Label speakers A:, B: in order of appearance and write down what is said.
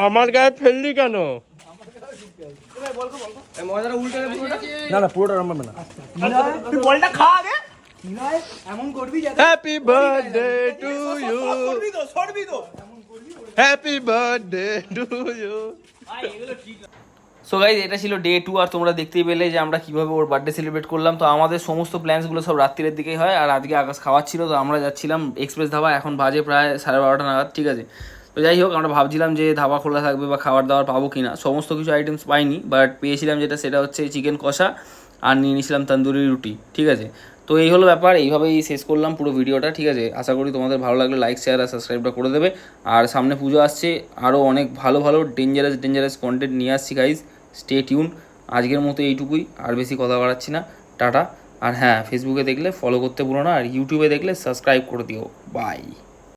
A: আমার গায়ে ফেললি কেন?
B: না না পুরোটা নাম্বার না,
C: তুই বলটা খা আগে। এমন করবি যাতে
A: হ্যাপি বার্থডে টু ইউ,
C: সরবি তো
A: happy birthday to you.
D: So guys এটা ছিল ডে 2 আর তোমরা দেখতেই পেলে যে আমরা কীভাবে ওর বার্থডে সেলিব্রেট করলাম। তো আমাদের সমস্ত প্ল্যান্সগুলো সব রাত্রিরের দিকেই হয়। আর আজকে আকাশ খাওয়াচ্ছিল, তো আমরা যাচ্ছিলাম এক্সপ্রেস ধাবা, এখন বাজে প্রায় 12:30 নাগাদ, ঠিক আছে। তো যাই হোক, আমরা ভাবছিলাম যে ধাবা খোলা থাকবে বা খাবার দাবার পাবো কি না, সমস্ত কিছু আইটেমস পাইনি, বাট পেয়েছিলাম যেটা সেটা হচ্ছে চিকেন কষা আর নিয়ে নিয়েছিলাম তন্দুরি রুটি, ঠিক আছে। তো এই হলো ব্যাপার, এইভাবেই শেষ করলাম পুরো ভিডিওটা, ঠিক আছে। আশা করি তোমাদের ভালো লাগলে লাইক শেয়ার আর সাবস্ক্রাইবটা করে দেবে। আর সামনে পুজো আসছে, আরও অনেক ভালো ভালো ডেঞ্জারাস কন্টেন্ট নিয়ে আসছি গাইজ, স্টে টিউন। আজকের মতো এইটুকুই, আর বেশি কথা বাড়াচ্ছি না, টাটা। আর হ্যাঁ, ফেসবুকে দেখলে ফলো করতে ভুলো না, আর ইউটিউবে দেখলে সাবস্ক্রাইব করে দিও। বাই।